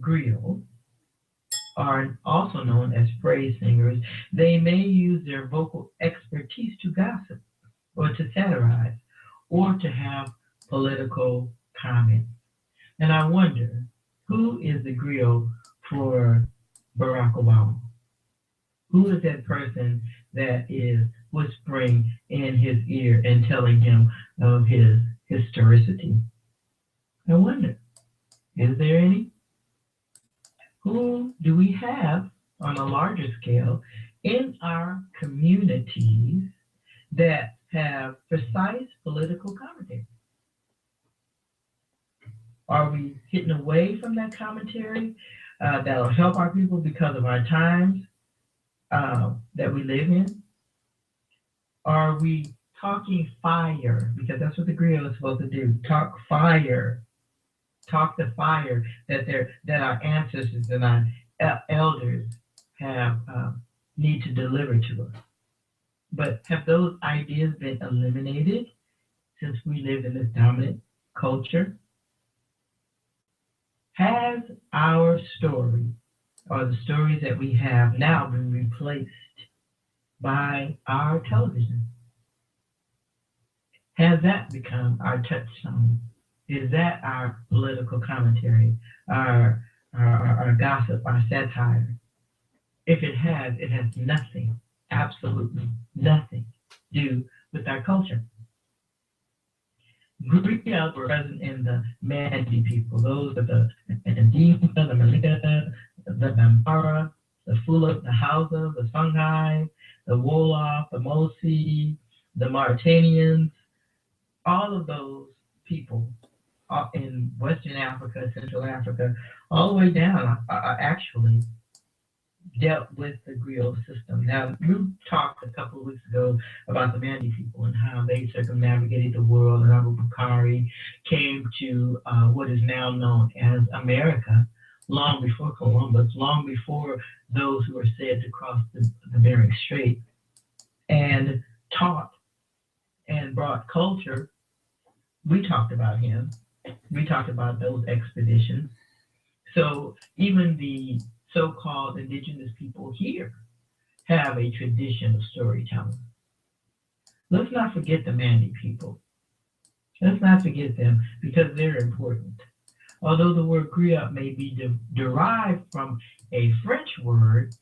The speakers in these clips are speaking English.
griot are also known as praise singers. They may use their vocal expertise to gossip or to satirize or to have political comment. And I wonder, who is the griot for Barack Obama? Who is that person that is whispering in his ear and telling him of his historicity? I wonder, is there any? Who do we have on a larger scale in our communities that have precise political commentary? Are we getting away from that commentary that'll help our people because of our times that we live in? Are we talking fire? Because that's what the griot is supposed to do. Talk fire. Talk the fire that our ancestors and our elders have need to deliver to us. But have those ideas been eliminated since we live in this dominant culture? Has our story or the stories that we have now been replaced by our television? Has that become our touchstone? Is that our political commentary, our gossip, our satire? If it has nothing, absolutely nothing to do with our culture. Griots were present in the Mandi people. Those are the Andina, the Malika, the Bambara, the Fula, the Hausa, the Songhai, the Wolof, the Mosi, the Mauritanians. All of those people in Western Africa, Central Africa, all the way down, actually dealt with the griot system. Now, you talked a couple of weeks ago about the Mandi people and how they circumnavigated the world, and Abu Bakari came to what is now known as America, long before Columbus, long before those who were said to cross the Bering Strait, and taught and brought culture. We talked about him. We talked about those expeditions. So even the so-called indigenous people here have a tradition of storytelling. Let's not forget the Mandi people. Let's not forget them because they're important. Although the word griot may be derived from a French word,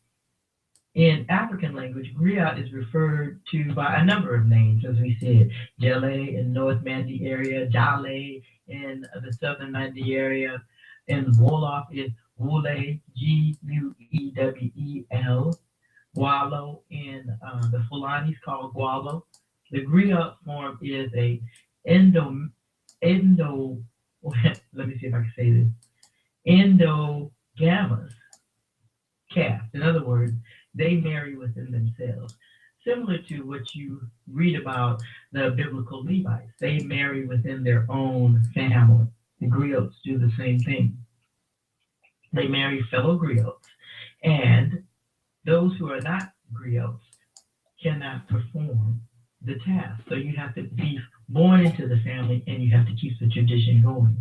in African language, griot is referred to by a number of names, as we said, Jele in North Mandi area, Jale in the Southern Mandi area, and Wolof is Wule, Guewel. Gualo in the Fulanis called Gualo. The griot form is a let me see if I can say this, endogamous caste. In other words, they marry within themselves. Similar to what you read about the biblical Levites. They marry within their own family. The griots do the same thing. They marry fellow griots. And those who are not griots cannot perform the task. So you have to be born into the family and you have to keep the tradition going.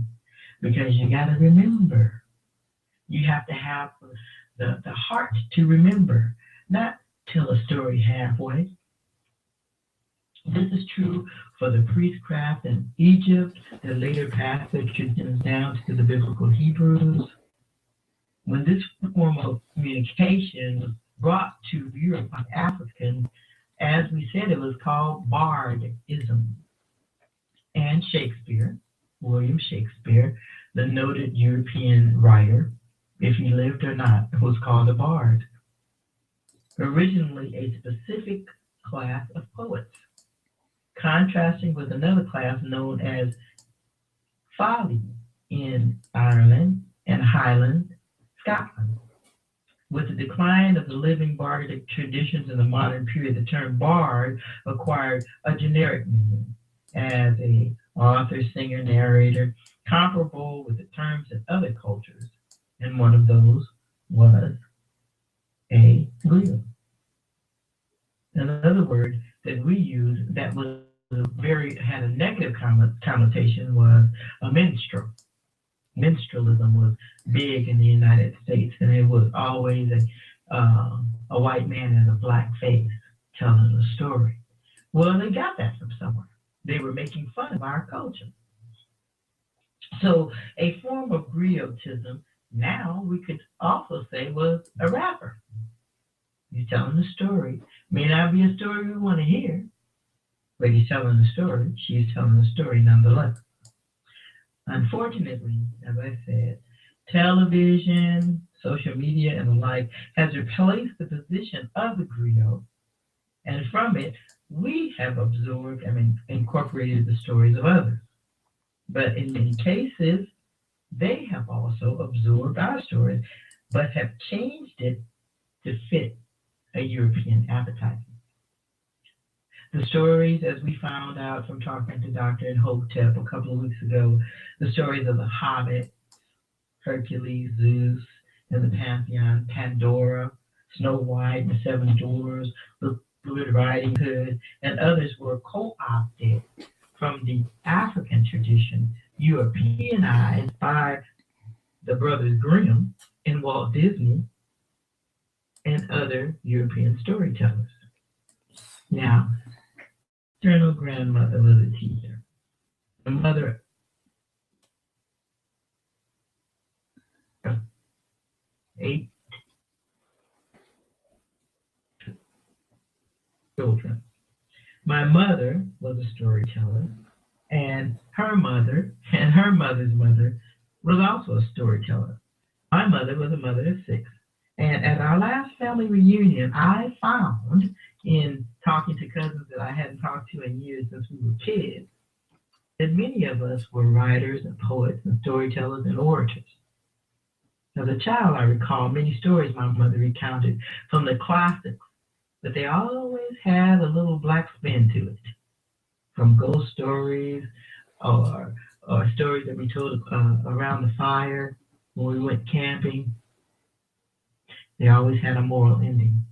Because you got to remember. You have to have the heart to remember, not tell a story halfway. This is true for the priestcraft in Egypt that later passed their traditions down to the biblical Hebrews. When this form of communication was brought to Europe by Africans, as we said, it was called bardism. And Shakespeare, William Shakespeare, the noted European writer, if he lived or not, was called a bard. Originally a specific class of poets, contrasting with another class known as Fali in Ireland and Highland, Scotland. With the decline of the living bardic traditions in the modern period, the term bard acquired a generic meaning as a author, singer, narrator, comparable with the terms in other cultures. And one of those was a griot. Another word that we use that had a negative connotation was a minstrel. minstrelsism was big in the United States, and it was always a white man in a black face telling a story. Well, they got that from somewhere. They were making fun of our culture. So a form of griotism now we could also say was a rapper. He's telling a story. May not be a story we want to hear, but he's telling a story. She's telling a story nonetheless. Unfortunately, as I said, television, social media, and the like has replaced the position of the griot, and from it, we have absorbed and incorporated the stories of others. But in many cases, they have also absorbed our stories, but have changed it to fit a European appetite. The stories, as we found out from talking to Dr. Hotep a couple of weeks ago, the stories of the Hobbit, Hercules, Zeus, and the Pantheon, Pandora, Snow White, the Seven Dwarfs, the Red Riding Hood, and others were co-opted from the African tradition, Europeanized by the Brothers Grimm and Walt Disney and other European storytellers. Now, maternal grandmother was a teacher. The mother of 8 children. My mother was a storyteller, and her mother and her mother's mother was also a storyteller. My mother was a mother of 6. And at our last family reunion, I found in talking to cousins that I hadn't talked to in years since we were kids, that many of us were writers and poets and storytellers and orators. As a child, I recall many stories my mother recounted from the classics, but they always had a little black spin to it, from ghost stories or stories that we told around the fire when we went camping. They always had a moral ending.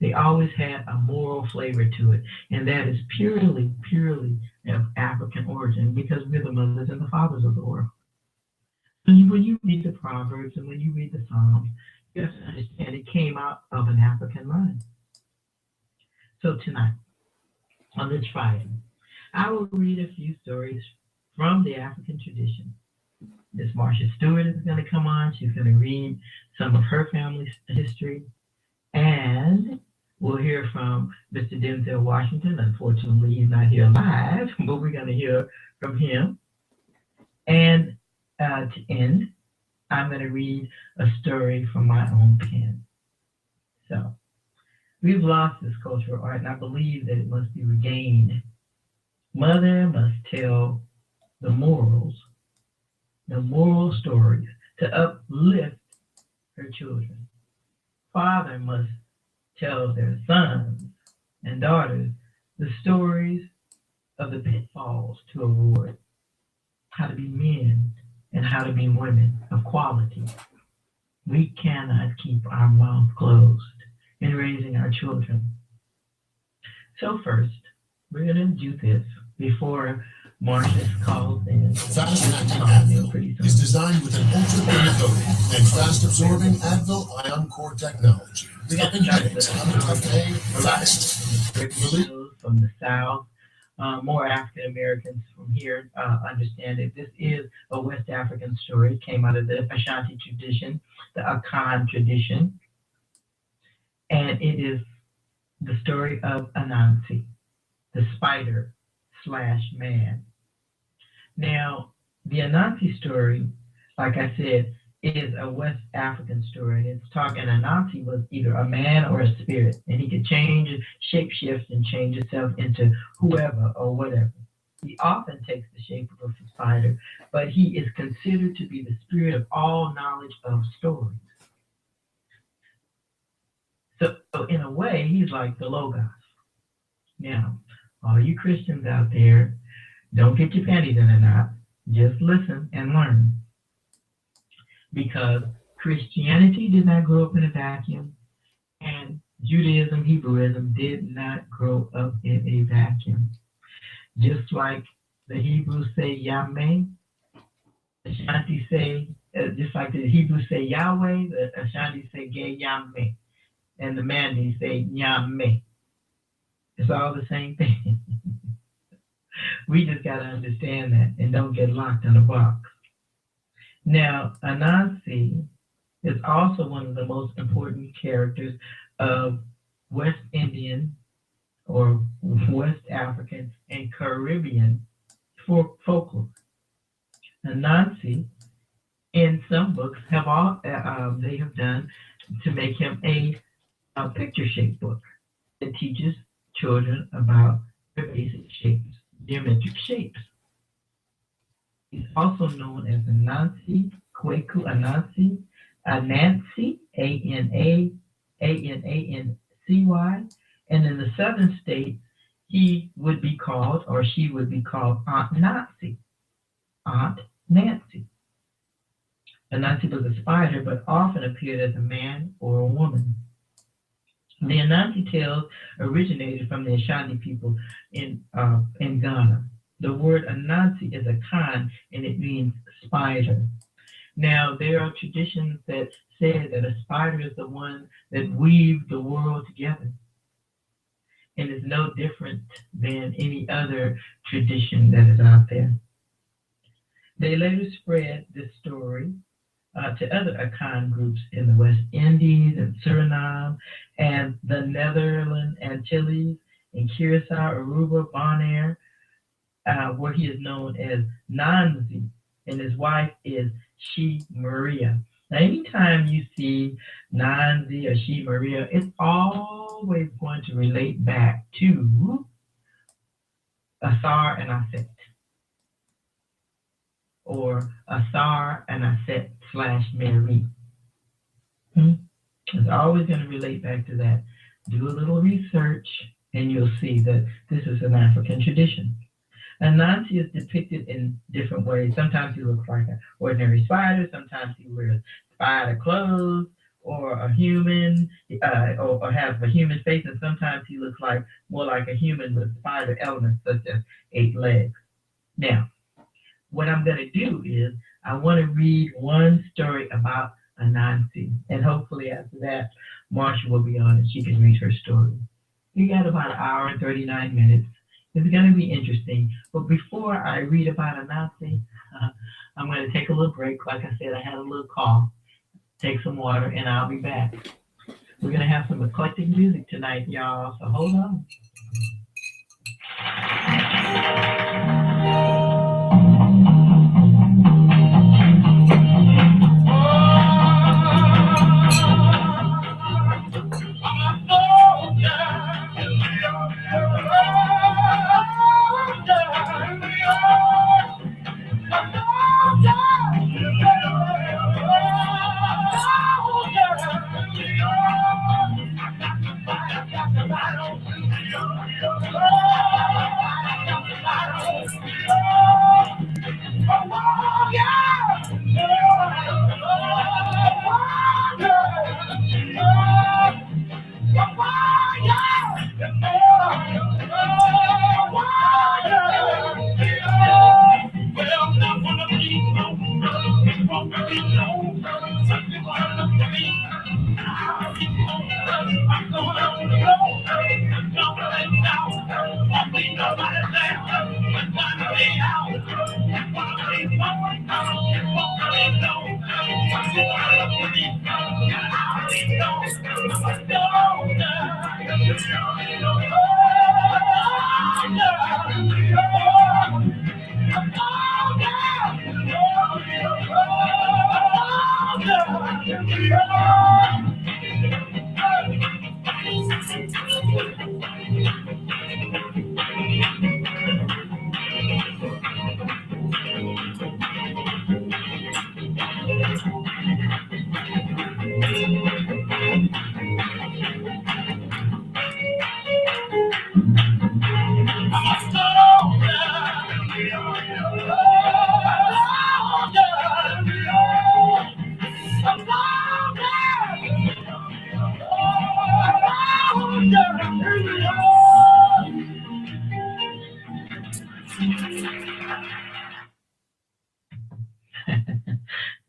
They always had a moral flavor to it, and that is purely of African origin because we're the mothers and the fathers of the world. And when you read the Proverbs and when you read the Psalms, you have to understand it came out of an African line. So tonight, on this Friday, I will read a few stories from the African tradition. Miss Marcia Stewart is going to come on. She's going to read some of her family's history. And we'll hear from Mr. Denzel Washington. Unfortunately, he's not here live, but we're going to hear from him. And to end, I'm going to read a story from my own pen. So, we've lost this cultural art, and I believe that it must be regained. Mother must tell the moral stories to uplift her children. Father must tell their sons and daughters the stories of the pitfalls to avoid, how to be men and how to be women of quality. We cannot keep our mouth closed in raising our children. So first, we're going to do this before Marcus calls in. Fast-acting Advil is designed with an ultra-thin coating and fast-absorbing Advil ion core technology. We got Stopping headaches on a tough day fast. From the South. More African Americans from here understand it. This is a West African story. It came out of the Ashanti tradition, the Akan tradition. And it is the story of Anansi, the spider/man. Now, the Anansi story, like I said, is a West African story. It's talking Anansi was either a man or a spirit, and he could change, shape shift, and change himself into whoever or whatever. He often takes the shape of a spider, but he is considered to be the spirit of all knowledge of stories. So in a way, he's like the Logos. Now, all you Christians out there, don't get your panties in a knot. Just listen and learn. Because Christianity did not grow up in a vacuum, and Judaism, Hebrewism did not grow up in a vacuum. Just like the Hebrews say Yahweh, Ashanti say, just like the Hebrews say Yahweh, the Ashanti say Gay Yahweh, and the Mandi say Yahweh. It's all the same thing. We just got to understand that and don't get locked in a box. Now, Anansi is also one of the most important characters of West Indian or West African and Caribbean folklore. Anansi, in some books, have all they have done to make him a picture-shaped book that teaches children about their basic shapes, geometric shapes. He's also known as Anansi, Kweku Anansi, Anansi, Anancy, and in the southern states, he would be called, or she would be called Aunt Nancy. Aunt Nancy. Anansi was a spider, but often appeared as a man or a woman. The Anansi tales originated from the Ashanti people in Ghana. The word Anansi is a Khan, and it means spider. Now, there are traditions that say that a spider is the one that weaves the world together and is no different than any other tradition that is out there. They later spread this story to other Akan groups in the West Indies and Suriname and the Netherlands, Antilles, in Curacao, Aruba, Bonaire, where he is known as Nanzi, and his wife is She Maria. Now, anytime you see Nanzi or She Maria, it's always going to relate back to Asar and Aset, or Asar and Aset / Mary. It's always going to relate back to that. Do a little research, and you'll see that this is an African tradition. Anansi is depicted in different ways. Sometimes he looks like an ordinary spider. Sometimes he wears spider clothes, or a human, or has a human face. And sometimes he looks like more like a human with spider elements, such as 8 legs. Now, what I'm going to do is I want to read one story about Anansi, and hopefully after that, Marsha will be on and she can read her story. We got about 1 hour and 39 minutes. It's going to be interesting. But before I read about Anansi, I'm going to take a little break. Like I said, I had a little cough. Take some water, and I'll be back. We're going to have some eclectic music tonight, y'all, so hold on.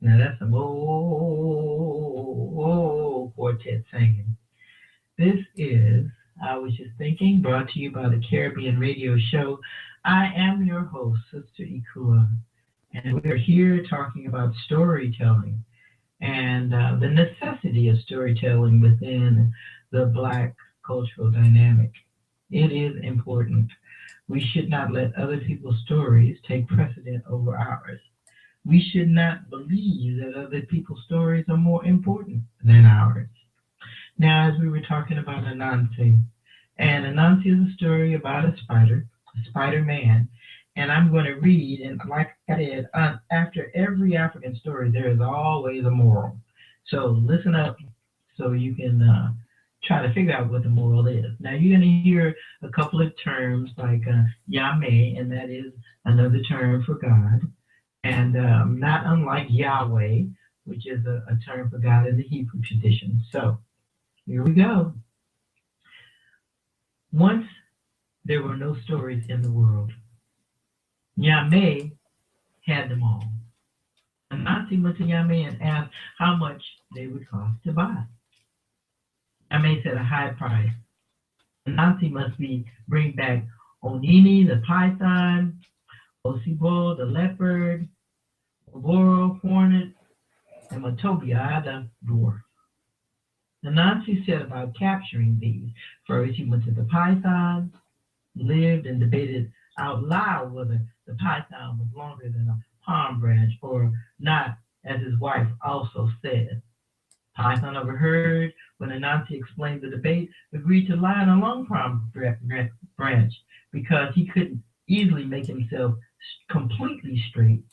Now that's some old quartet singing. This is, I was just thinking, brought to you by the Caribbean Radio Show. I am your host, Sister Ikua, and we are here talking about storytelling and the necessity of storytelling within the Black cultural dynamic. It is important. We should not let other people's stories take precedent over ours. We should not believe that other people's stories are more important than ours. Now, as we were talking about Anansi, and Anansi is a story about a spider man, and I'm going to read, and like I said, after every African story, there is always a moral. So listen up so you can try to figure out what the moral is. Now, you're going to hear a couple of terms like Yahweh, and that is another term for God, and not unlike Yahweh, which is a term for God in the Hebrew tradition. So, here we go. Once there were no stories in the world. Yahweh had them all. Anansi went to Yahweh and asked how much they would cost to buy. Yahweh said a high price. Anansi must bring back Onini the python, Osibo the leopard, Oboro hornet, and Matobia the dwarf. Anansi set about capturing these. First, he went to the python, lived and debated out loud whether the python was longer than a palm branch or not, as his wife also said. Python overheard when Anansi explained the debate, agreed to lie on a long palm branch because he couldn't easily make himself completely straight.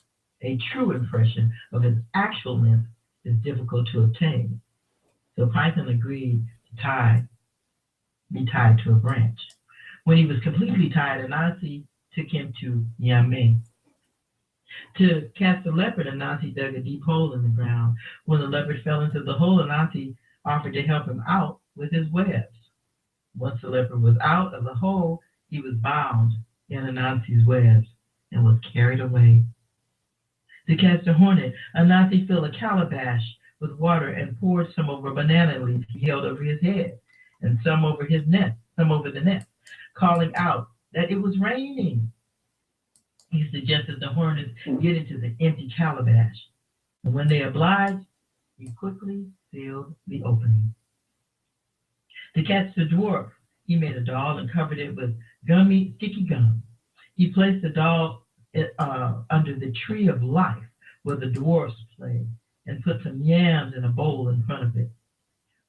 A true impression of his actual length is difficult to obtain. So Python agreed to be tied to a branch. When he was completely tied, Anansi took him to Yahweh. To catch the leopard, Anansi dug a deep hole in the ground. When the leopard fell into the hole, Anansi offered to help him out with his webs. Once the leopard was out of the hole, he was bound in Anansi's webs and was carried away. To catch the hornet, Anansi filled a calabash with water and poured some over a banana leaf he held over his head, and some over the nest, calling out that it was raining. He suggested the hornets get into the empty calabash, and when they obliged, he quickly filled the opening. To catch the dwarf, he made a doll and covered it with sticky gum. He placed the doll under the tree of life where the dwarfs play, and put some yams in a bowl in front of it.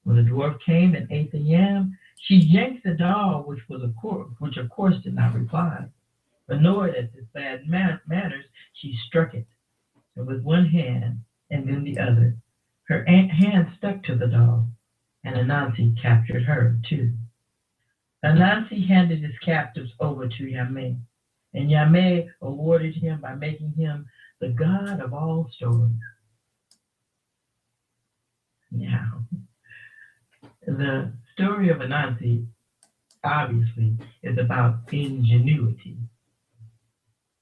When the dwarf came and ate the yam, she yanked the doll, which of course did not reply. Annoyed at this bad manners, she struck it, and with one hand and then the other. Her hand stuck to the doll, and Anansi captured her too. Anansi handed his captives over to Yahweh, and Yahweh awarded him by making him the God of all stories. Now, the story of Anansi obviously is about ingenuity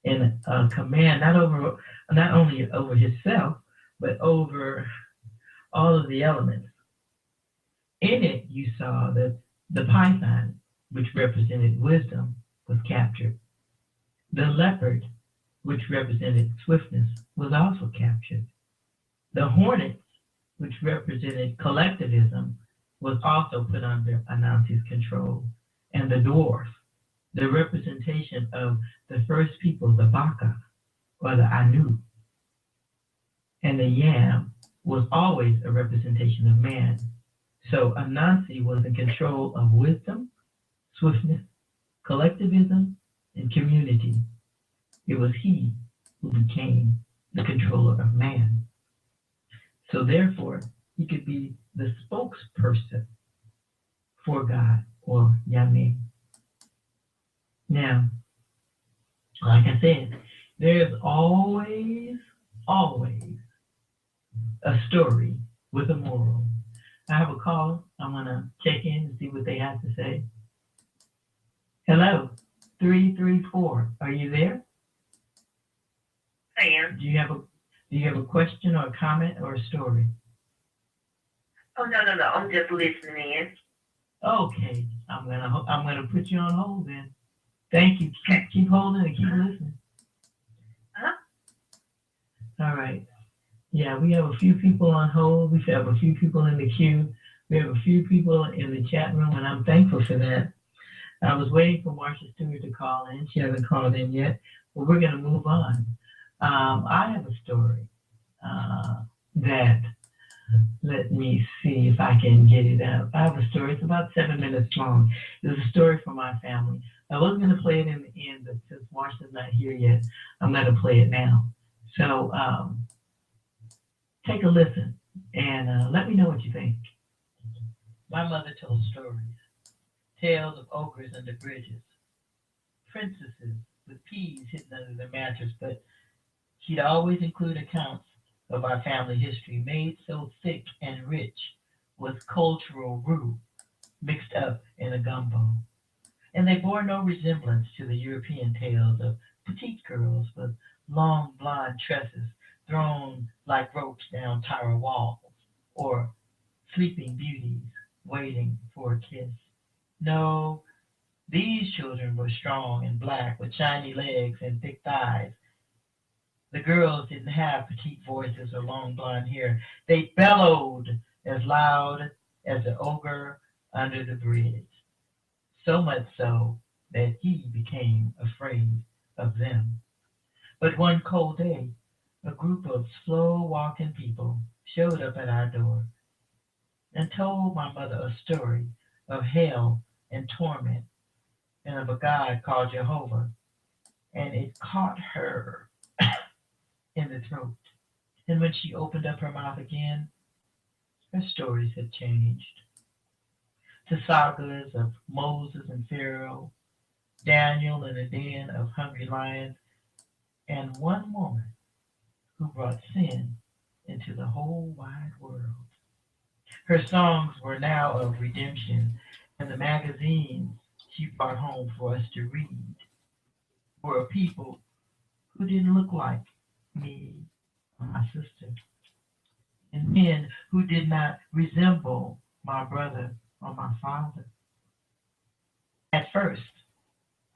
and a command not only over himself, but over all of the elements. In it, you saw that the python, which represented wisdom, was captured. The leopard, which represented swiftness, was also captured. The hornet, which represented collectivism, was also put under Anansi's control. And the dwarf, the representation of the first people, the Baka, or the Anu. And the yam was always a representation of man. So Anansi was in control of wisdom, swiftness, collectivism, and community. It was he who became the controller of man. So therefore, he could be the spokesperson for God or Yahweh. Now, like I said, there's always a story with a moral. I have a call. I'm going to check in and see what they have to say. Hello, 334. Are you there? I am. Do you have Do you have a question or a comment or a story? Oh, no, no, no. I'm just listening in. Okay, I'm gonna put you on hold then. Thank you. Keep holding and keep listening. Uh-huh. All right. Yeah, we have a few people on hold. We have a few people in the queue. We have a few people in the chat room, and I'm thankful for that. I was waiting for Marsha Stewart to call in. She hasn't called in yet, but we're going to move on. I have a story that, let me see if I can get it out. I have a story. It's about 7 minutes long. It's a story from my family. I wasn't going to play it in the end, but since Marsha's not here yet, I'm going to play it now. So take a listen and let me know what you think. My mother told stories, tales of ogres under bridges, princesses with peas hidden under the mattress, but she'd always include accounts of our family history made so thick and rich with cultural roux mixed up in a gumbo. And they bore no resemblance to the European tales of petite girls with long blonde tresses thrown like ropes down Tyra walls, or sleeping beauties waiting for a kiss. No, these children were strong and black with shiny legs and thick thighs. The girls didn't have petite voices or long blonde hair. They bellowed as loud as the ogre under the bridge. So much so that he became afraid of them. But one cold day, a group of slow walking people showed up at our door and told my mother a story of hell and torment and of a God called Jehovah, and it caught her in the throat. And when she opened up her mouth again, her stories had changed to sagas of Moses and Pharaoh, Daniel in a den of hungry lions, and one woman who brought sin into the whole wide world. Her songs were now of redemption, and the magazines she brought home for us to read were of people who didn't look like me or my sister, and men who did not resemble my brother or my father. At first,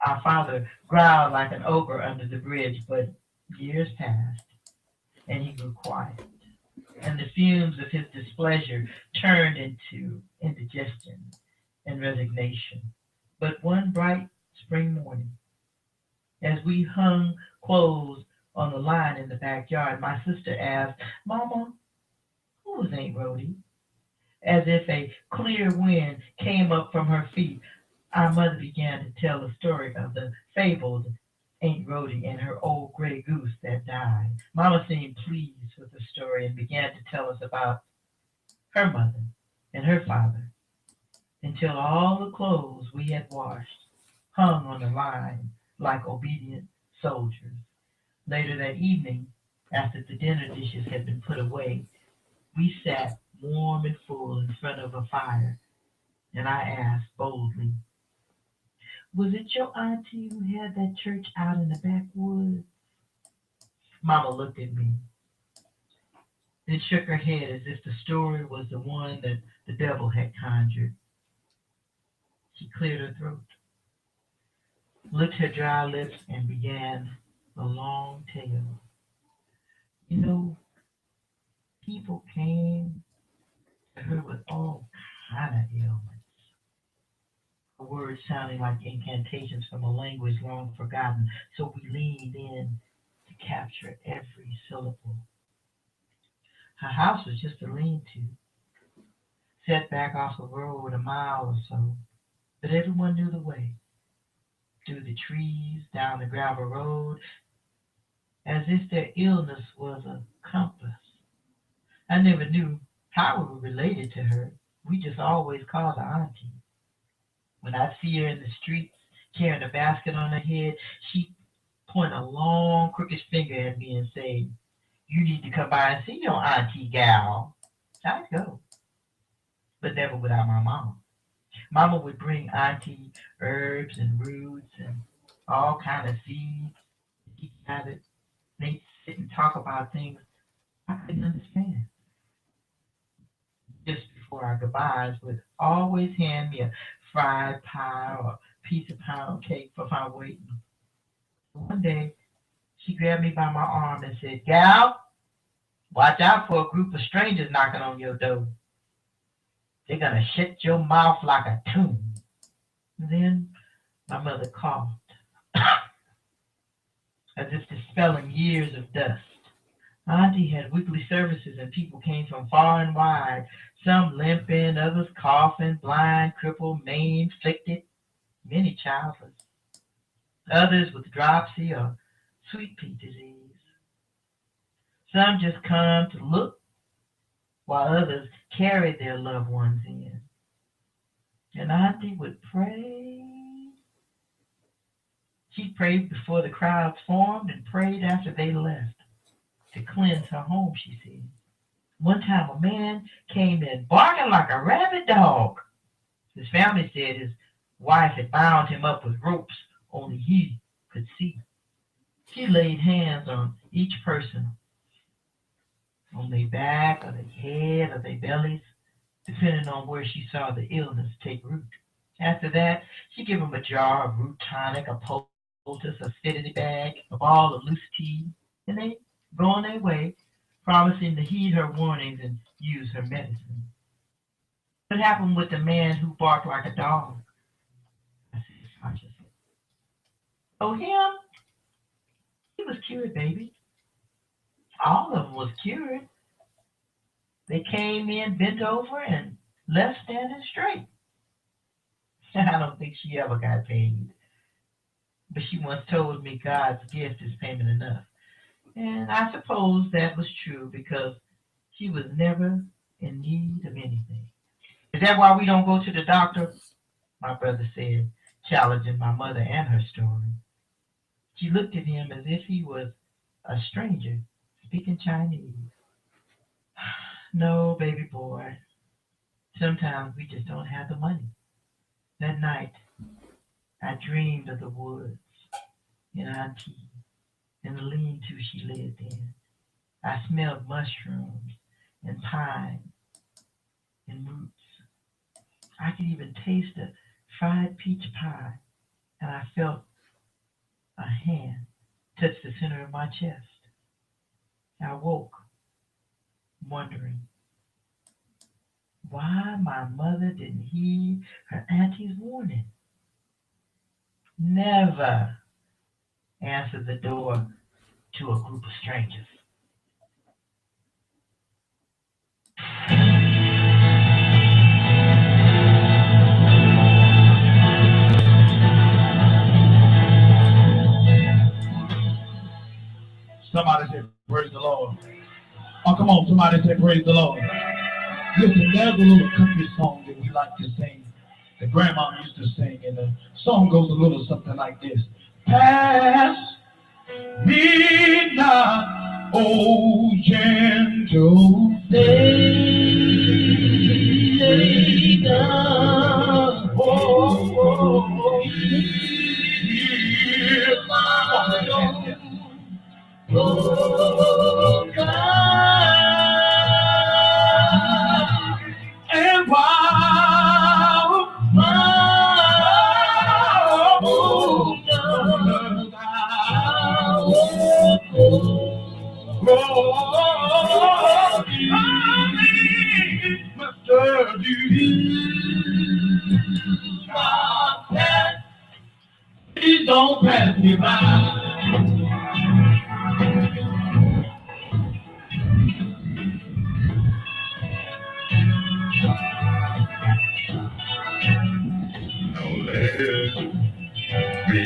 our father growled like an ogre under the bridge, but years passed, and he grew quiet, and the fumes of his displeasure turned into indigestion and resignation. But one bright spring morning, as we hung clothes on the line in the backyard, my sister asked, "Mama, who was Aunt Rhody?" As if a clear wind came up from her feet, our mother began to tell the story of the fabled Aunt Rhody and her old gray goose that died. Mama seemed pleased with the story and began to tell us about her mother and her father until all the clothes we had washed hung on the line like obedient soldiers. Later that evening, after the dinner dishes had been put away, we sat warm and full in front of a fire, and I asked boldly, "Was it your auntie who had that church out in the backwoods?" Mama looked at me, then shook her head as if the story was the one that the devil had conjured. She cleared her throat, licked her dry lips, and began a long tale. You know, people came to her with all kind of ailments, her words sounding like incantations from a language long forgotten, so we leaned in to capture every syllable. Her house was just a lean-to, set back off the road a mile or so, but everyone knew the way, through the trees, down the gravel road, as if their illness was a compass. I never knew how we were related to her. We just always called her auntie. When I'd see her in the streets carrying a basket on her head, she'd point a long, crooked finger at me and say, "You need to come by and see your auntie gal." I'd go, but never without my mama. Mama would bring auntie herbs and roots and all kind of seeds. She had it. They'd sit and talk about things I couldn't understand. Just before our goodbyes, would always hand me a fried pie or a piece of pound cake for my waiting. One day, she grabbed me by my arm and said, "Gal, watch out for a group of strangers knocking on your door. They're gonna shut your mouth like a tomb." And then my mother coughed, as if dispelling years of dust. Auntie had weekly services and people came from far and wide, some limping, others coughing, blind, crippled, maimed, afflicted, many childless, others with dropsy or sweet pea disease. Some just come to look, while others carried their loved ones in. And Auntie would pray. She prayed before the crowds formed and prayed after they left to cleanse her home, she said. One time a man came in barking like a rabid dog. His family said his wife had bound him up with ropes only he could see. She laid hands on each person, on their back or their head or their bellies, depending on where she saw the illness take root. After that, she gave them a jar of root tonic, a poultice, a fidgety bag, a ball of loose tea, and they go on their way, promising to heed her warnings and use her medicine. What happened with the man who barked like a dog? I said cautiously. Oh, him? He was cured, baby. All of them was cured. They came in bent over and left standing straight. I don't think she ever got paid, but she once told me God's gift is payment enough. And I suppose that was true because she was never in need of anything. Is that why we don't go to the doctor? My brother said, challenging my mother and her story. She looked at him as if he was a stranger speaking Chinese. No, baby boy. Sometimes we just don't have the money. That night, I dreamed of the woods and Auntie and the lean-to she lived in. I smelled mushrooms and pine and roots. I could even taste the fried peach pie, and I felt a hand touch the center of my chest. I woke, wondering why my mother didn't heed her auntie's warning. Never answer the door to a group of strangers. Somebody say, praise the Lord. Oh, come on, somebody say, praise the Lord. Listen, there's a little country song that we like to sing, that Grandma used to sing, and the song goes a little something like this. Pass me not, O gentle Savior. Oh, hear my own. Oh, God, and while oh, God, Mr. Please don't pass me by. Let me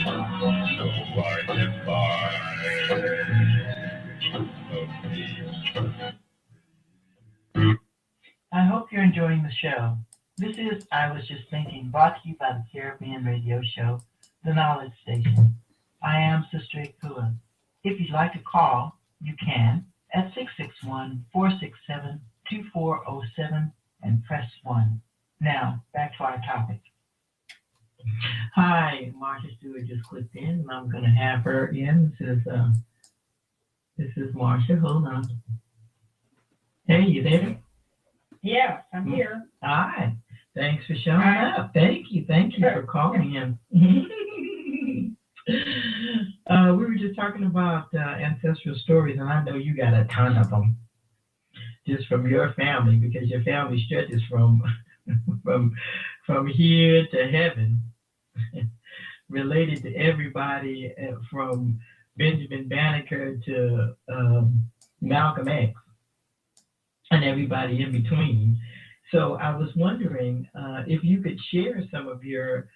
out so I can I hope you're enjoying the show. This is I Was Just Thinking, brought to you by the Caribbean Radio Show, The Knowledge Station. I am Sister Ikua. If you'd like to call, you can at 661-467-2407 and press 1. Now, back to our topic. Hi, Marsha Stewart just clicked in, and I'm going to have her in. This is Marsha. Hold on. Hey, you there? Yes, I'm here. Hi. Thanks for showing Hi. up. Thank you. Thank you for calling in. We were just talking about ancestral stories, and I know you got a ton of them just from your family because your family stretches from from from here to heaven, related to everybody from Benjamin Banneker to Malcolm X and everybody in between. So I was wondering if you could share some of your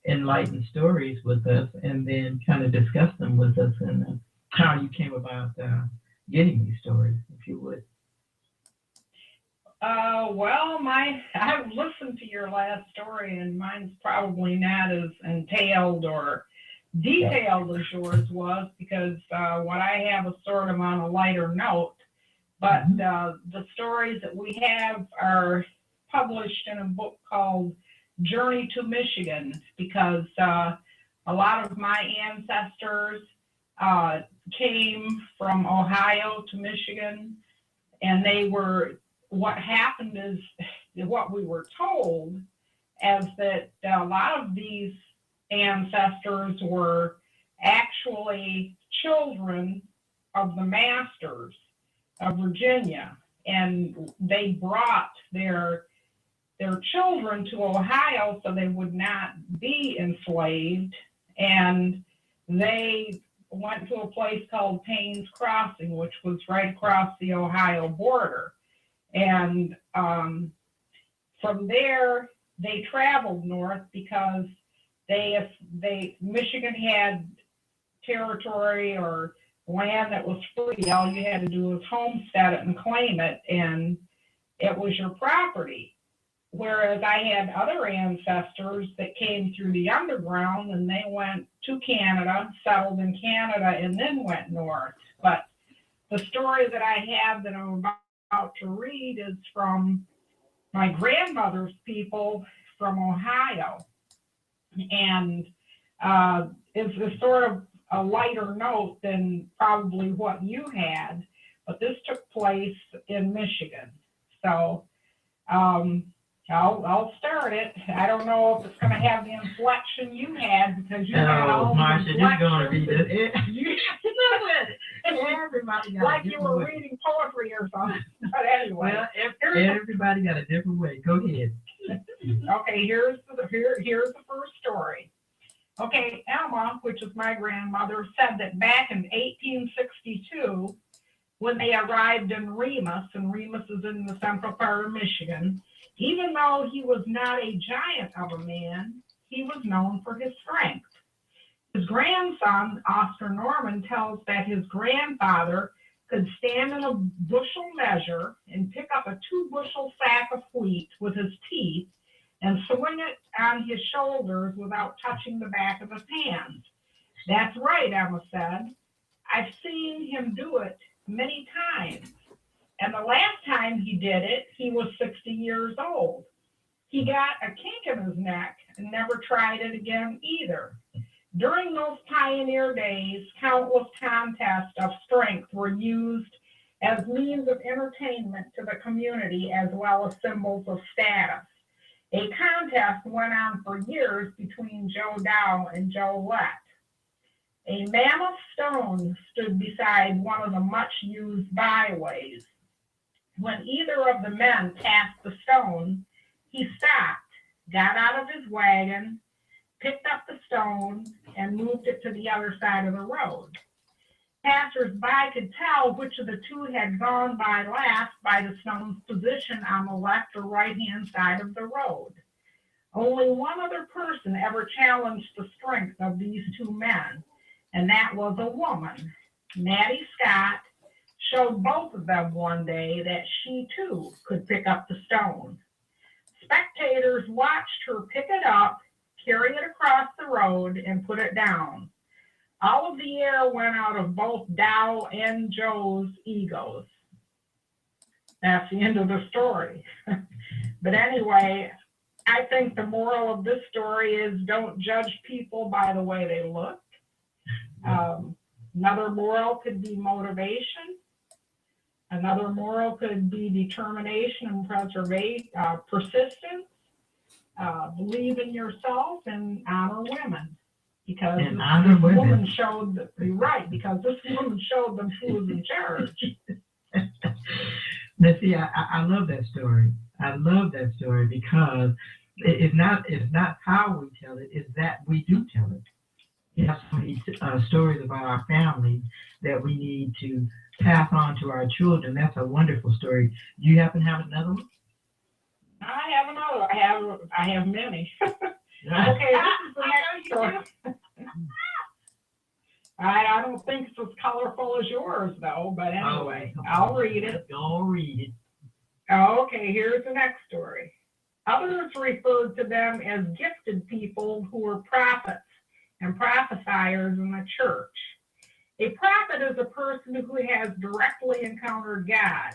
enlightened stories with us and then kind of discuss them with us and how you came about getting these stories, if you would. Well, I've listened to your last story, and mine's probably not as entailed or detailed as yours was, because what I have is sort of on a lighter note. But the stories that we have are published in a book called Journey to Michigan, because a lot of my ancestors came from Ohio to Michigan, and what happened is, what we were told is that a lot of these ancestors were actually children of the masters of Virginia, and they brought their children to Ohio so they would not be enslaved, and they went to a place called Payne's Crossing, which was right across the Ohio border. And from there, they traveled north because Michigan had territory or land that was free. All you had to do was homestead it and claim it, and it was your property. Whereas I had other ancestors that came through the underground, and they went to Canada, settled in Canada, and then went north. But the story that I have that I'm about to read is from my grandmother's people from Ohio, and it's sort of a lighter note than probably what you had, but this took place in Michigan. So I'll start it. I don't know if it's going to have the inflection you had, because you had all the Marsha, you're going to be you know it. Everybody got like you were reading poetry or something. But anyway, well, everybody got a different way. Go ahead. Okay, here's the first story. Okay, Emma, which is my grandmother, said that back in 1862, when they arrived in Remus, and Remus is in the central part of Michigan, even though he was not a giant of a man, he was known for his strength. His grandson, Oscar Norman, tells that his grandfather could stand in a bushel measure and pick up a 2-bushel sack of wheat with his teeth and swing it on his shoulders without touching the back of his hands. That's right, Emma said. I've seen him do it many times. And the last time he did it, he was 60 years old. He got a kink in his neck and never tried it again either. During those pioneer days, countless contests of strength were used as means of entertainment to the community, as well as symbols of status. A contest went on for years between Joe Dow and Joe Lett. A mammoth stone stood beside one of the much-used byways. When either of the men passed the stone, he stopped, got out of his wagon, picked up the stone, and moved it to the other side of the road. Passers-by could tell which of the two had gone by last by the stone's position on the left or right-hand side of the road. Only one other person ever challenged the strength of these two men, and that was a woman. Mattie Scott showed both of them one day that she too could pick up the stone. Spectators watched her pick it up, carry it across the road, and put it down. All of the air went out of both Dow and Joe's egos. That's the end of the story. But anyway, I think the moral of this story is don't judge people by the way they look. Another moral could be motivation. Another moral could be determination and persistence. Believe in yourself and honor women. Because this woman showed them who was in charge. Now, see, I love that story. I love that story because it's not how we tell it, it's that we do tell it. We have so many stories about our family that we need to pass on to our children. That's a wonderful story. Do you happen to have another one? I have another. I have many. Okay, this is the next story. I don't think it's as colorful as yours, though, but anyway, I'll read it. I'll read it. Okay, here's the next story. Others referred to them as gifted people who were prophets and prophesiers in the church. A prophet is a person who has directly encountered God.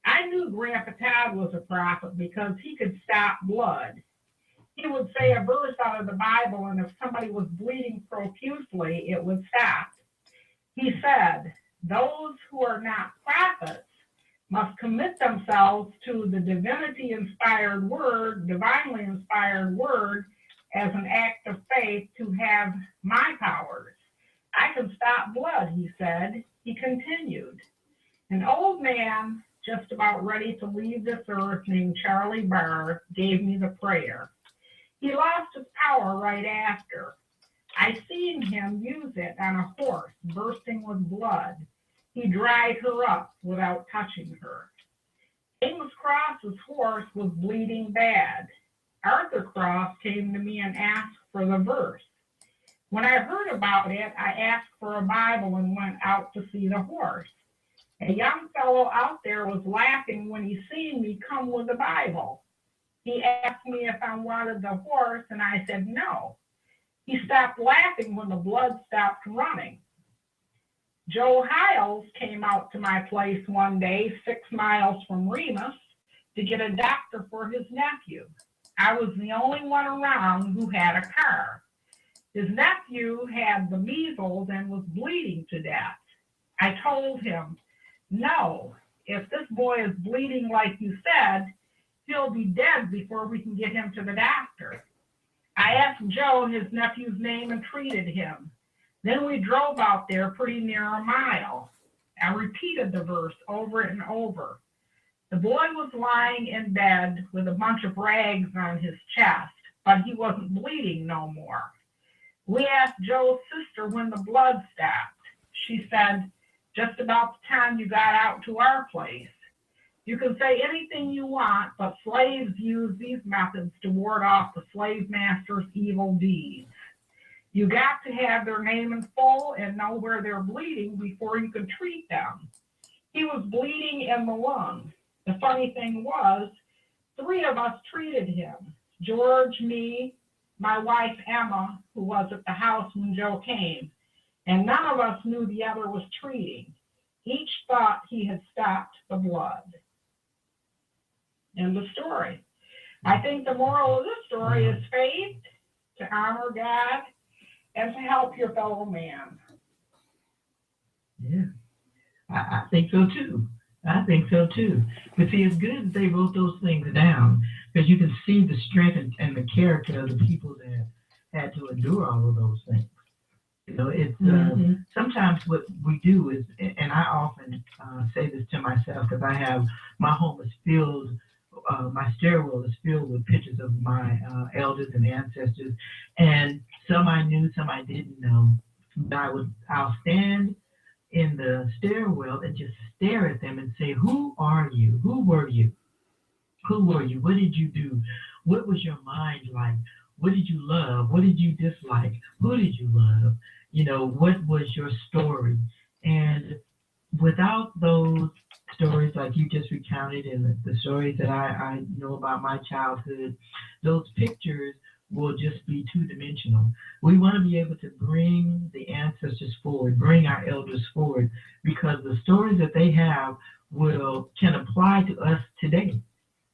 I knew Grandpa Todd was a prophet because he could stop blood. He would say a verse out of the Bible, and if somebody was bleeding profusely, it would stop. He said, those who are not prophets must commit themselves to the divinely inspired word as an act of faith to have my powers. I can stop blood, he said. He continued. An old man just about ready to leave this earth named Charlie Barr gave me the prayer. He lost his power right after. I seen him use it on a horse bursting with blood. He dried her up without touching her. Amos Cross's horse was bleeding bad. Arthur Cross came to me and asked for the verse. When I heard about it, I asked for a Bible and went out to see the horse. A young fellow out there was laughing when he seen me come with the Bible. He asked me if I wanted the horse, and I said no. He stopped laughing when the blood stopped running. Joe Hiles came out to my place one day, 6 miles from Remus, to get a doctor for his nephew. I was the only one around who had a car. His nephew had the measles and was bleeding to death. I told him, no, if this boy is bleeding like you said, he'll be dead before we can get him to the doctor. I asked Joe his nephew's name and treated him. Then we drove out there pretty near a mile. I repeated the verse over and over. The boy was lying in bed with a bunch of rags on his chest, but he wasn't bleeding no more. We asked Joe's sister when the blood stopped. She said, just about the time you got out to our place. You can say anything you want, but slaves use these methods to ward off the slave master's evil deeds. You got to have their name in full and know where they're bleeding before you can treat them. He was bleeding in the lung. The funny thing was, 3 of us treated him. George, me, my wife Emma, who was at the house when Joe came, and none of us knew the other was treating. Each thought he had stopped the blood. End of story. I think the moral of this story is faith, to honor God, and to help your fellow man. Yeah, I think so too. I think so too. But see, it's good that they wrote those things down because you can see the strength and the character of the people that had to endure all of those things. You know, it's sometimes what we do is, and I often say this to myself because I have, my home is filled, my stairwell is filled with pictures of my elders and ancestors, and some I knew, some I didn't know. But I'll stand in the stairwell and just stare at them and say, who are you? Who were you? Who were you? What did you do? What was your mind like? What did you love? What did you dislike? Who did you love? You know, what was your story? And without those stories like you just recounted and the stories that I know about my childhood, those pictures will just be two-dimensional. We want to be able to bring the ancestors forward, bring our elders forward, because the stories that they have can apply to us today.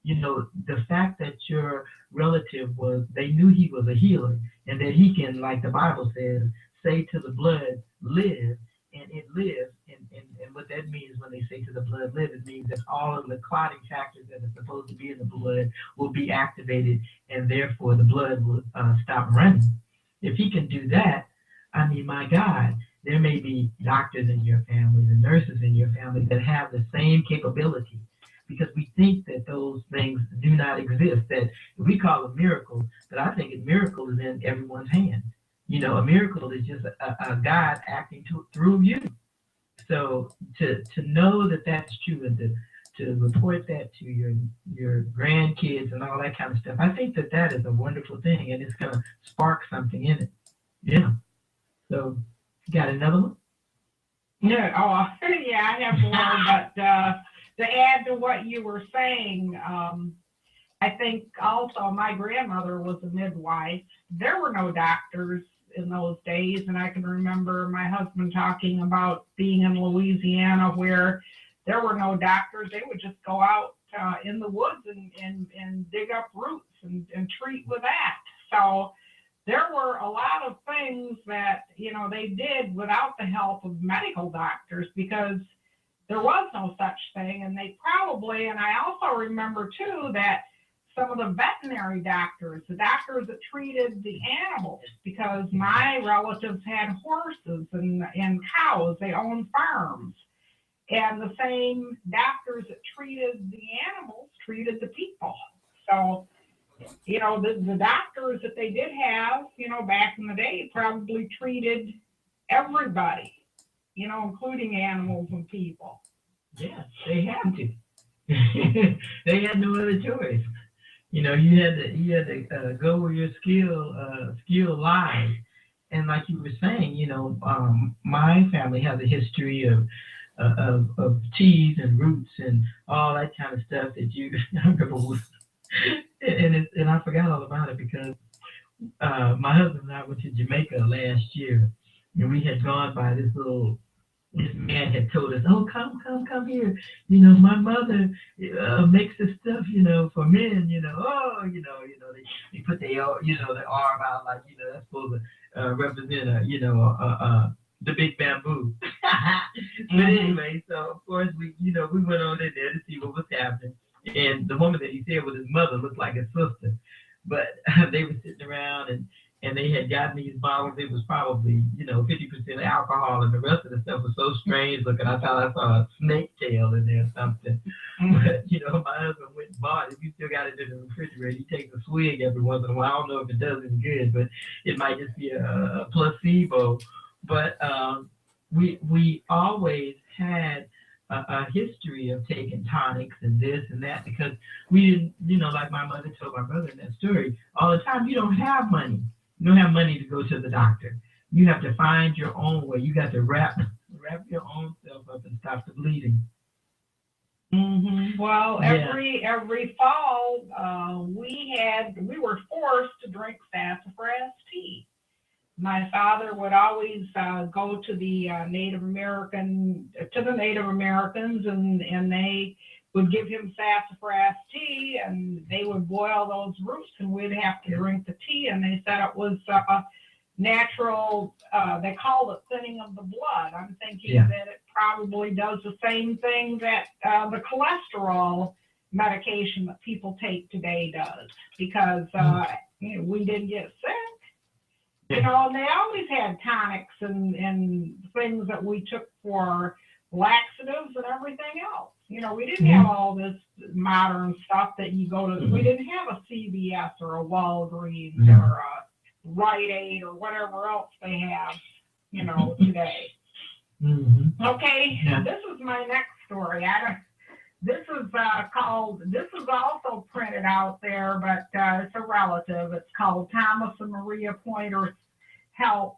the fact that your relative they knew he was a healer and that he can, like the Bible says, say to the blood, live, and it lives. And what that means when they say to the blood, live, it means that all of the clotting factors that are supposed to be in the blood will be activated, and therefore the blood will stop running. If he can do that, I mean, my God, there may be doctors in your families and nurses in your family that have the same capability, because we think that those things do not exist, that we call them miracles, but I think a miracle is in everyone's hand. A miracle is just a God acting through you. So to know that that's true, and to report that to your grandkids and all that kind of stuff, I think that is a wonderful thing, and it's going to spark something in it. Yeah. So, you got another one? Yeah. Oh, yeah, I have more, but to add to what you were saying, I think also my grandmother was a midwife. There were no doctors in those days, and I can remember my husband talking about being in Louisiana where there were no doctors. They would just go out in the woods and dig up roots and treat with that. So there were a lot of things that, they did without the help of medical doctors, because there was no such thing. And they probably, and I also remember too, that some of the veterinary doctors, the doctors that treated the animals, because my relatives had horses and cows, they owned farms. And the same doctors that treated the animals treated the people. So, the doctors that they did have, back in the day probably treated everybody, including animals and people. Yeah, they had to. They had no other choice. You had to go where your skill lies. And like you were saying, my family has a history of teas and roots and all that kind of stuff that I remember. And I forgot all about it because my husband and I went to Jamaica last year, and we had gone by this man had told us, oh, come here. My mother makes this stuff, for men, they put their arm out like, that's supposed to represent the big bamboo. But anyway, so of course we went on in there to see what was happening. And the woman that he said was his mother looked like his sister. But they were sitting around and they had gotten these bottles. It was probably, 50% alcohol, and the rest of the stuff was so strange looking. I thought I saw a snake tail in there or something. But, my husband went and bought it. If you still got it in the refrigerator, he takes a swig every once in a while. I don't know if it does any good, but it might just be a placebo. But we always had a history of taking tonics and this and that, because we didn't, like my mother told my brother in that story, all the time, you don't have money. You don't have money to go to the doctor. You have to find your own way. You got to wrap your own self up and stop the bleeding. Mm-hmm. Well, every fall, we were forced to drink sassafras tea. My father would always go to the Native Americans, and they would give him sassafras tea, and they would boil those roots, and we'd have to drink the tea. And they said it was natural. They called it thinning of the blood. I'm thinking that it probably does the same thing that the cholesterol medication that people take today does, because we didn't get sick. And they always had tonics and things that we took for laxatives and everything else. We didn't have all this modern stuff that you go to. We didn't have a CVS or a Walgreens or a Rite Aid or whatever else they have, today. Mm-hmm. Okay, this is my next story. This is also printed out there, but it's a relative. It's called Thomas and Maria Pointer's Help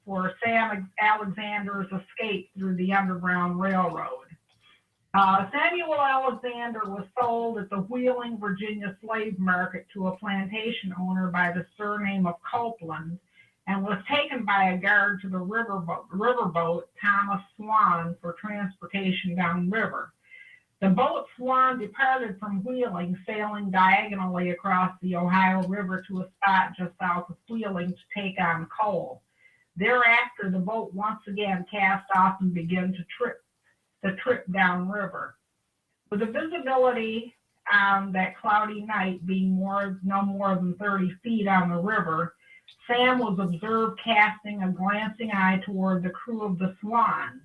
for Sam Alexander's Escape Through the Underground Railroad. Samuel Alexander was sold at the Wheeling, Virginia slave market to a plantation owner by the surname of Copeland, and was taken by a guard to the riverboat Thomas Swan for transportation downriver. The boat Swan departed from Wheeling, sailing diagonally across the Ohio River to a spot just south of Wheeling to take on coal. Thereafter, the boat once again cast off and began the trip downriver. With the visibility on that cloudy night being no more than 30 feet on the river, Sam was observed casting a glancing eye toward the crew of the Swan.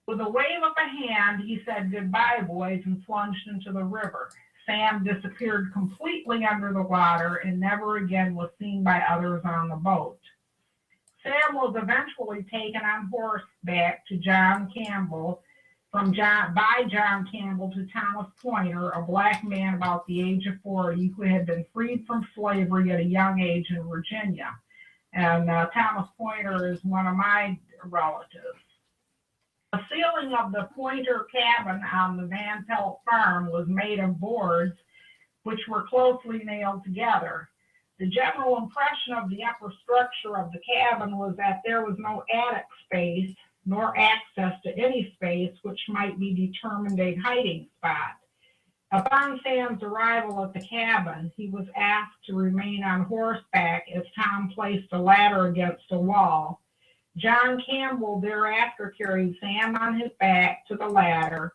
With a wave of a hand, he said, "Goodbye, boys," and plunged into the river. Sam disappeared completely under the water and never again was seen by others on the boat. Sam was eventually taken on horseback to John Campbell, by John Campbell to Thomas Pointer, a black man about the age of 40 who had been freed from slavery at a young age in Virginia. And Thomas Pointer is one of my relatives. The ceiling of the Pointer cabin on the Van Pelt farm was made of boards which were closely nailed together. The general impression of the upper structure of the cabin was that there was no attic space nor access to any space which might be determined a hiding spot. Upon Sam's arrival at the cabin, he was asked to remain on horseback as Tom placed a ladder against a wall. John Campbell thereafter carried Sam on his back to the ladder,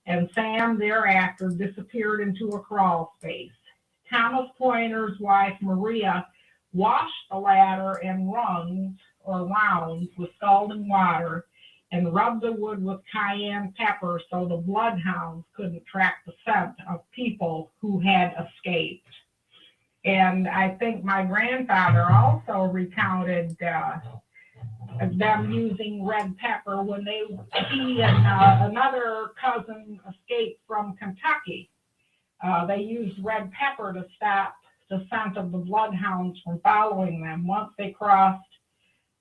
and Sam thereafter disappeared into a crawl space. Thomas Pointer's wife, Maria, washed the ladder and rounds with scalding water and rubbed the wood with cayenne pepper so the bloodhounds couldn't track the scent of people who had escaped. And I think my grandfather also recounted them using red pepper when he and another cousin escaped from Kentucky. They used red pepper to stop the scent of the bloodhounds from following them. Once they crossed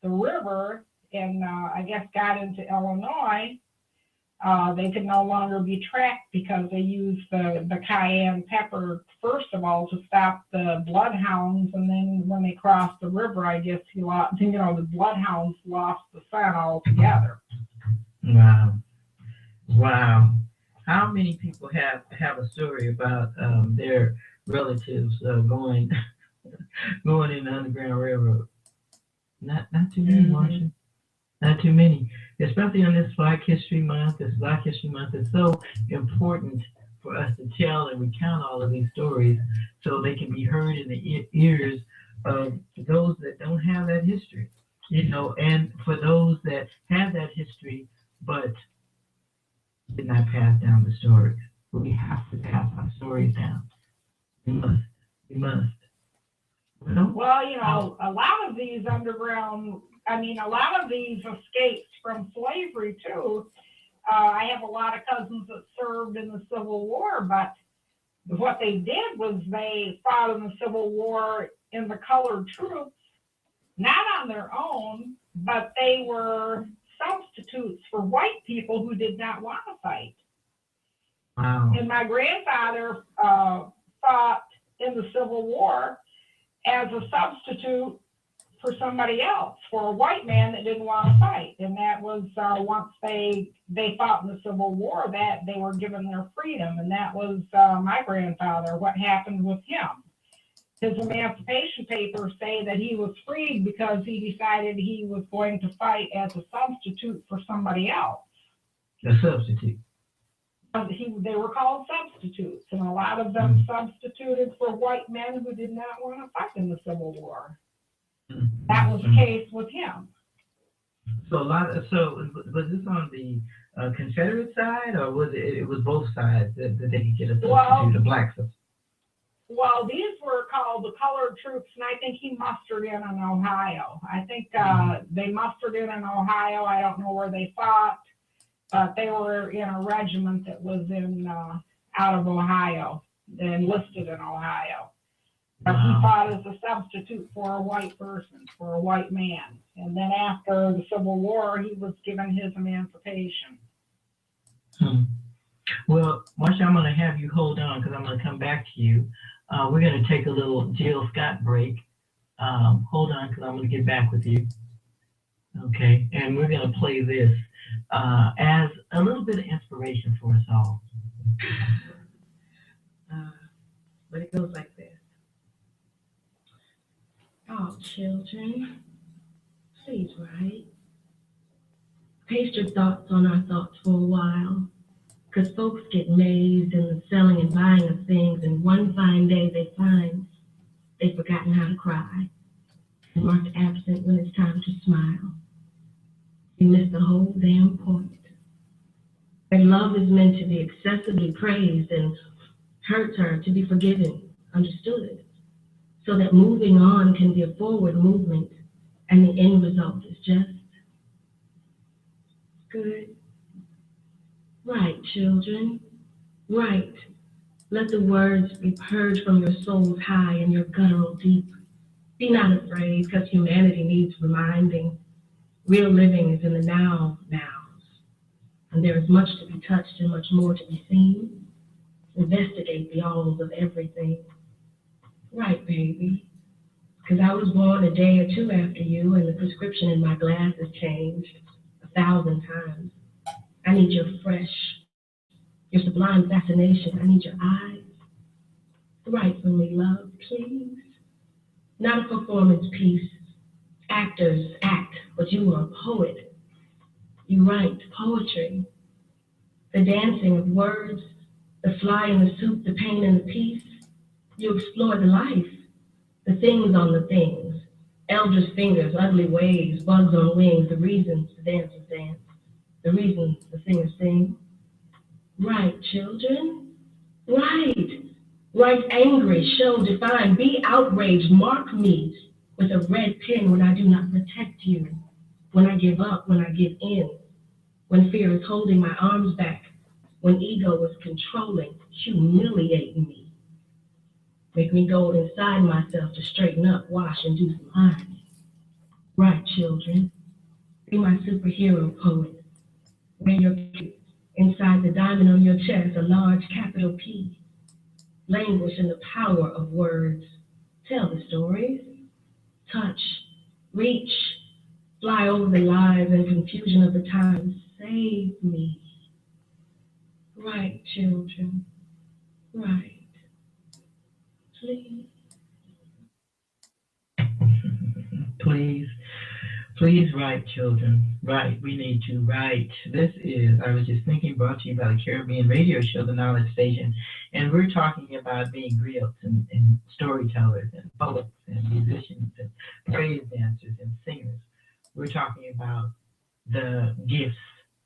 the river and I guess got into Illinois, they could no longer be tracked because they used the cayenne pepper first of all to stop the bloodhounds, and then when they crossed the river, I guess the bloodhounds lost the scent altogether. Wow. How many people have a story about their relatives going in the Underground Railroad? Not too many, Marsha. Not too many, especially on this Black History Month. This Black History Month is so important for us to tell and recount all of these stories so they can be heard in the ears of those that don't have that history, and for those that have that history but did not pass down the stories. We have to pass our stories down. We must. Well, a lot of these a lot of these escapes from slavery too. I have a lot of cousins that served in the Civil War, but what they did was they fought in the Civil War in the colored troops, not on their own, but they were substitutes for white people who did not want to fight. Wow. And my grandfather fought in the Civil War as a substitute for somebody else, for a white man that didn't want to fight. And that was once they fought in the Civil War, that they were given their freedom. And that was my grandfather, what happened with him. His emancipation papers say that he was freed because he decided he was going to fight as a substitute for somebody else. A substitute. They were called substitutes, and a lot of them substituted for white men who did not want to fight in the Civil War. That was the case with him. So was this on the Confederate side, or was it was both sides that they could get a substitute, a black substitute? Well, these were called the colored troops, and I think he mustered in Ohio. I think they mustered in Ohio. I don't know where they fought, but they were in a regiment that was out of Ohio, enlisted in Ohio. He fought as a substitute for a white person, for a white man. And then after the Civil War, he was given his emancipation. Well, Marsha, I'm going to have you hold on because I'm going to come back to you. We're going to take a little Jill Scott break. Hold on because I'm going to get back with you. Okay, and we're going to play this as a little bit of inspiration for us all. But it goes like this. Oh, children, please write. Paste your thoughts on our thoughts for a while. Because folks get mazed in the selling and buying of things, and one fine day they find they've forgotten how to cry, and marked absent when it's time to smile. You miss the whole damn point. And love is meant to be excessively praised and hurts her to be forgiven, understood, so that moving on can be a forward movement, and the end result is just good. Right, children, right. Let the words be purged from your souls high and your guttural deep. Be not afraid, because humanity needs reminding. Real living is in the nows, and there is much to be touched and much more to be seen. Investigate the alls of everything. Right, baby, because I was born a day or two after you, and the prescription in my glass has changed 1,000 times. I need your fresh, your sublime fascination. I need your eyes. Write for me, love, please. Not a performance piece. Actors act, but you are a poet. You write poetry. The dancing of words, the fly in the soup, the pain in the piece. You explore the life, the things on the things. Elders' fingers, ugly ways, bugs on wings, the reasons the dancers dance, the reasons the singers sing. Write, children. Write. Write angry, show, define, be outraged, mark me with a red pen when I do not protect you, when I give up, when I give in, when fear is holding my arms back, when ego is controlling, humiliating me. Make me go inside myself to straighten up, wash, and do some ironing. Right, children. Be my superhero poet. Wear your cape. Inside the diamond on your chest, a large capital P. Languish in the power of words. Tell the stories. Touch. Reach. Fly over the lies and confusion of the times. Save me. Right, children. Right. Please. Please write, children. Write. We need to write. This is, I was just thinking, brought to you by the Caribbean radio show, The Knowledge Station. And we're talking about being griots and storytellers and poets and musicians and praise dancers and singers. We're talking about the gifts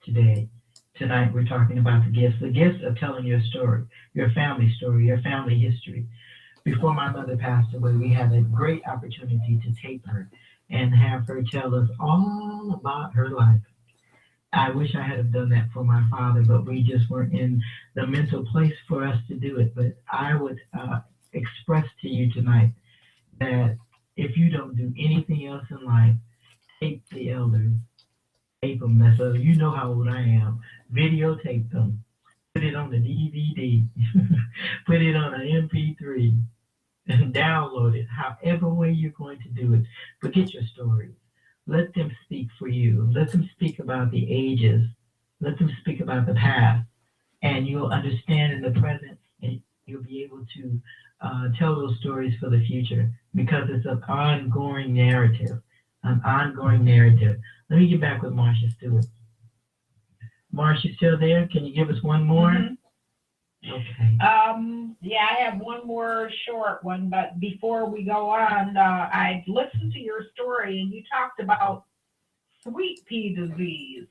today. Tonight we're talking about the gifts of telling your story, your family history. Before my mother passed away, we had a great opportunity to tape her and have her tell us all about her life. I wish I had have done that for my father, but we just weren't in the mental place for us to do it. But I would express to you tonight that if you don't do anything else in life, tape the elders, tape them. So you know how old I am. Videotape them. Put it on the DVD. Put it on an MP3. And download it, however way you're going to do it. Forget your stories. Let them speak for you. Let them speak about the ages. Let them speak about the past. And you'll understand in the present, and you'll be able to tell those stories for the future, because it's an ongoing narrative. Let me get back with Marcia Stewart. Marcia, still there? Can you give us one more? Mm-hmm. Okay. Yeah, I have one more short one, but before we go on, I listened to your story and you talked about sweet pea disease.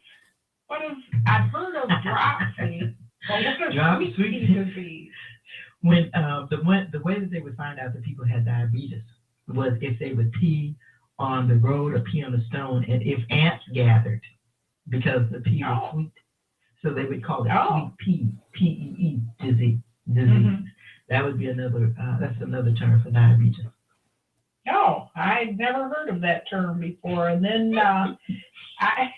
I've heard of dropsy, but what is sweet pea disease? When the way that they would find out that people had diabetes was if they would pee on the road or pee on a stone, and if ants gathered, because the pee was sweet. So they would call it sweet pea, P-E-E, disease. Mm-hmm. That would be that's another term for diabetes. Oh, I'd never heard of that term before. And then I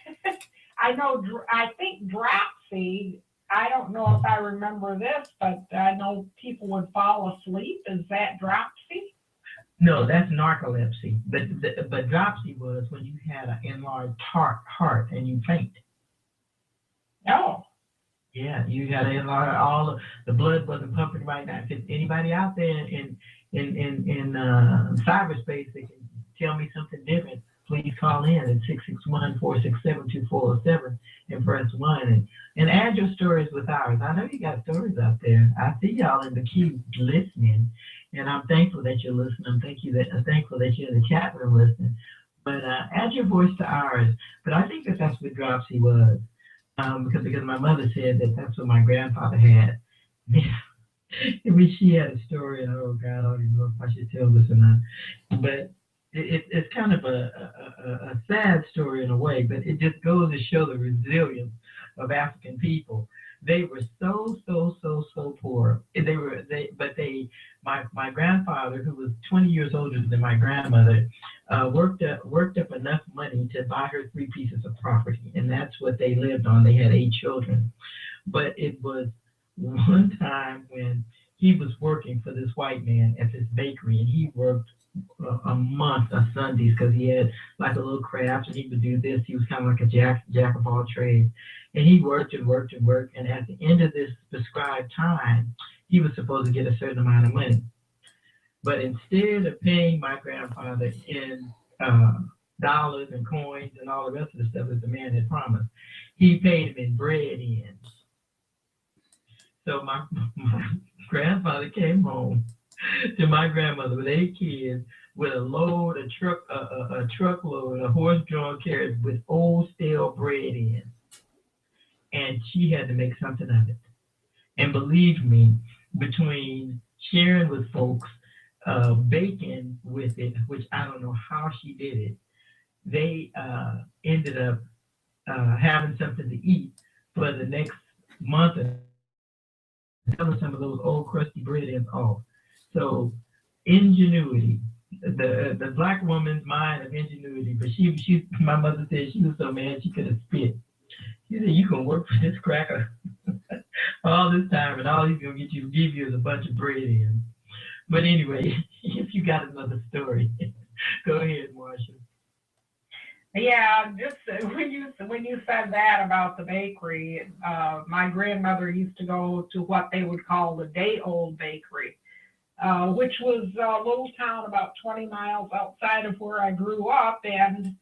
think dropsy, I don't know if I remember this, but I know people would fall asleep. Is that dropsy? No, that's narcolepsy. But dropsy was when you had an enlarged heart and you faint. Oh. Yeah, you got to enlarge all the blood wasn't pumping right now. If it's anybody out there in cyberspace that can tell me something different, please call in at 661-467-2407 and press 1 and add your stories with ours. I know you got stories out there. I see y'all in the queue listening, and I'm thankful that you're listening. I'm thankful that you're in the chat room listening. But add your voice to ours. But I think that that's what Dropsy was. Because my mother said that that's what my grandfather had. She had a story, and oh God, I don't even know if I should tell this or not. But it's kind of a sad story in a way, but it just goes to show the resilience of African people. They were so poor. My grandfather, who was 20 years older than my grandmother, worked up enough money to buy her 3 pieces of property, and that's what they lived on. They had 8 children, but it was one time when he was working for this white man at this bakery, and he worked a month of Sundays because he had like a little craft, and he would do this. He was kind of like a jack of all trades, and he worked and worked and worked. And at the end of this prescribed time, he was supposed to get a certain amount of money. But instead of paying my grandfather in dollars and coins and all the rest of the stuff that the man had promised, he paid him in bread ends. So my grandfather came home to my grandmother with 8 kids with a truckload of horse-drawn carriage with old stale bread in. And she had to make something of it. And believe me, between sharing with folks, baking with it, which I don't know how she did it, they ended up having something to eat for the next month and selling some of those old crusty bread ends off. So ingenuity, the black woman's mind of ingenuity, but she my mother said she was so mad she could have spit. She said, you can work for this cracker all this time, and all he's gonna give you is a bunch of bread ends. But anyway, if you got another story, go ahead, Marsha. Yeah, just when you said that about the bakery, my grandmother used to go to what they would call the day-old bakery, which was a little town about 20 miles outside of where I grew up. And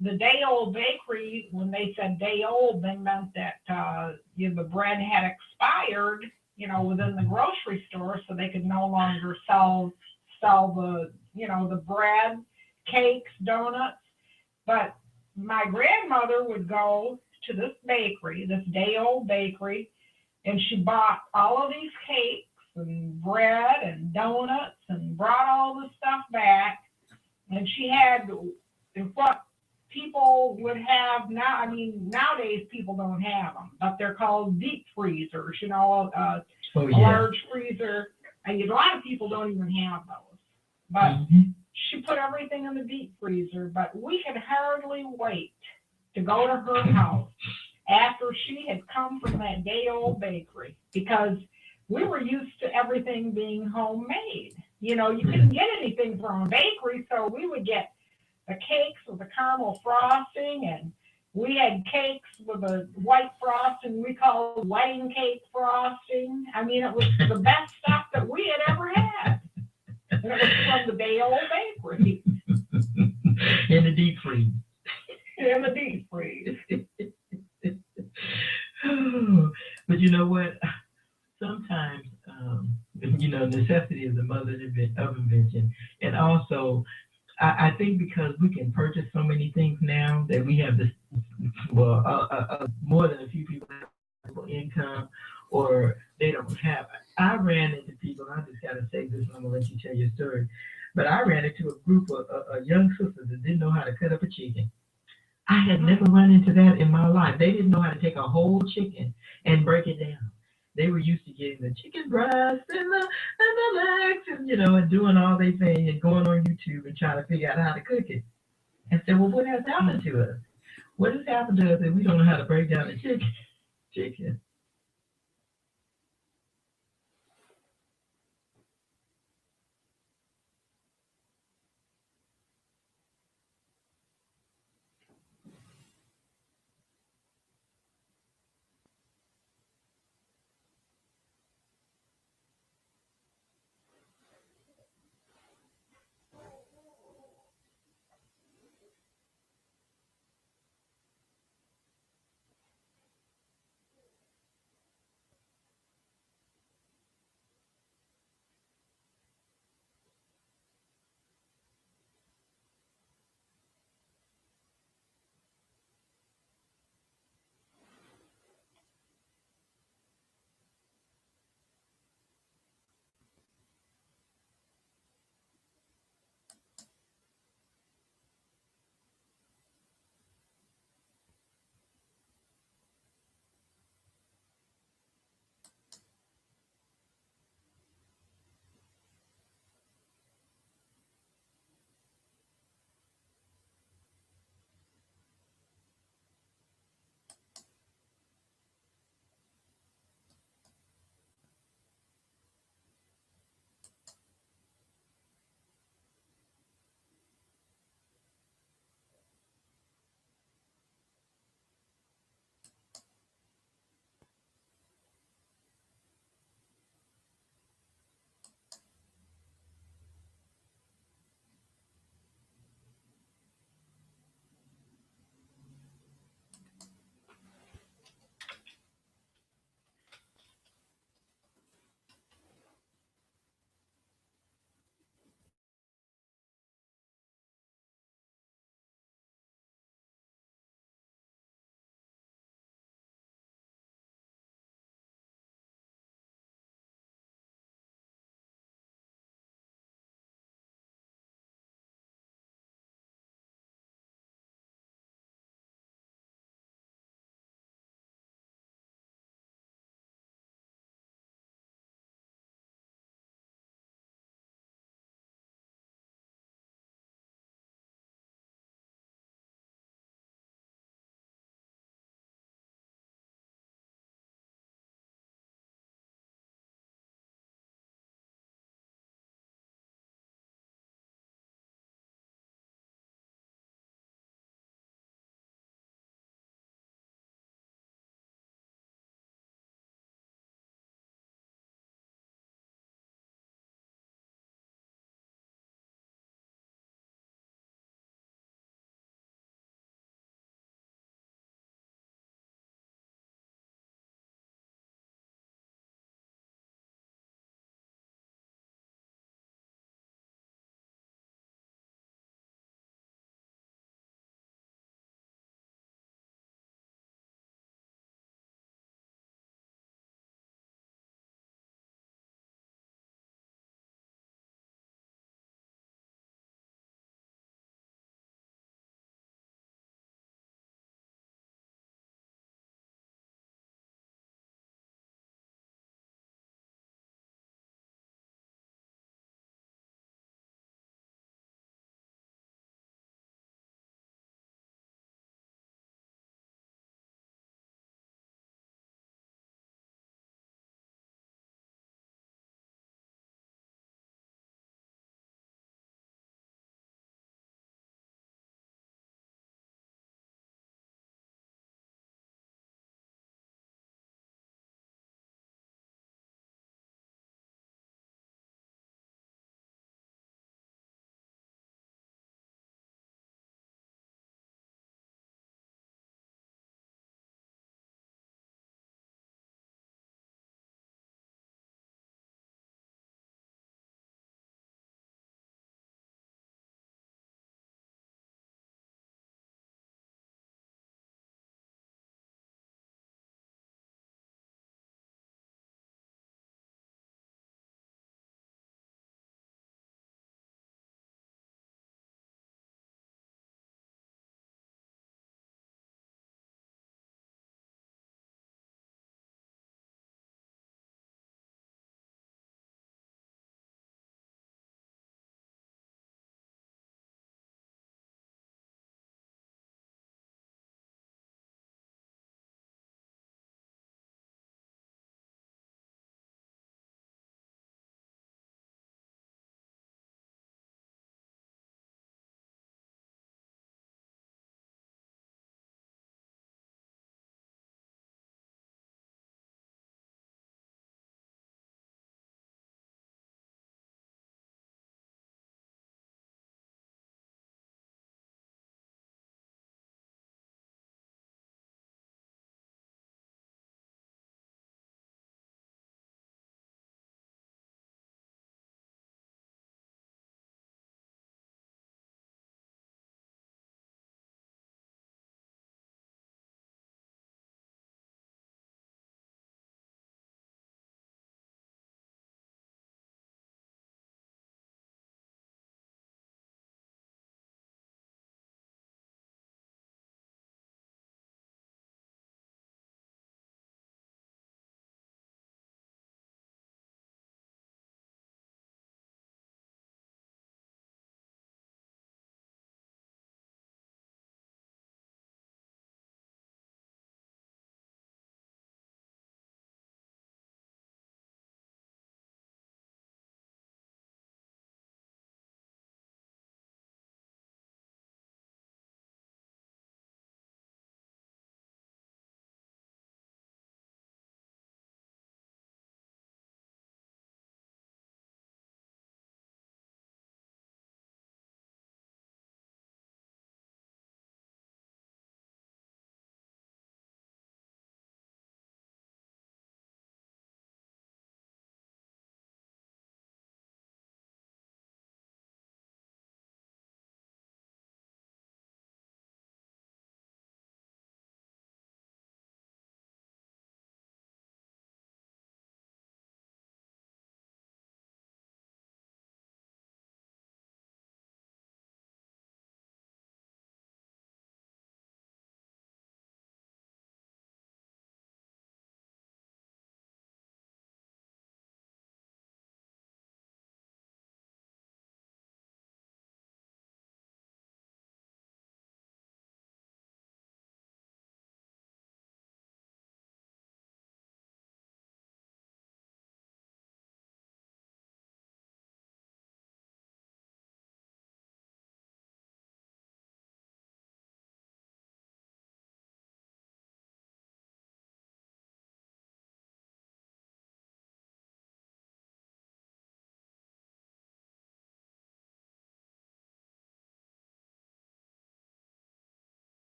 the day-old bakery, when they said day-old, they meant that the bread had expired, within the grocery store, so they could no longer sell the, the bread, cakes, donuts. But my grandmother would go to this bakery, this day-old bakery, and she bought all of these cakes and bread and donuts and brought all the stuff back. And she had what people would have now. I mean, nowadays people don't have them, but they're called deep freezers, a large freezer. And a lot of people don't even have those. But she put everything in the deep freezer, but we could hardly wait to go to her house after she had come from that day-old bakery, because we were used to everything being homemade. You couldn't get anything from a bakery, so we would get the cakes with the caramel frosting, and we had cakes with a white frosting we called wedding cake frosting. I mean, it was the best stuff that we had ever had. And it was from the day-old bakery. In the deep freeze. In the deep freeze. But you know what? Sometimes, necessity is the mother of invention. And also, I think because we can purchase so many things now that we have this, more than a few people have income, or they don't have. I ran into people, I just got to say this, and I'm going to let you tell your story, but I ran into a group of young sisters that didn't know how to cut up a chicken. I had never run into that in my life. They didn't know how to take a whole chicken and break it down. They were used to getting the chicken breast and the legs, and and doing all they thing and going on YouTube and trying to figure out how to cook it. And said, well, what has happened to us? What has happened to us that we don't know how to break down the chicken?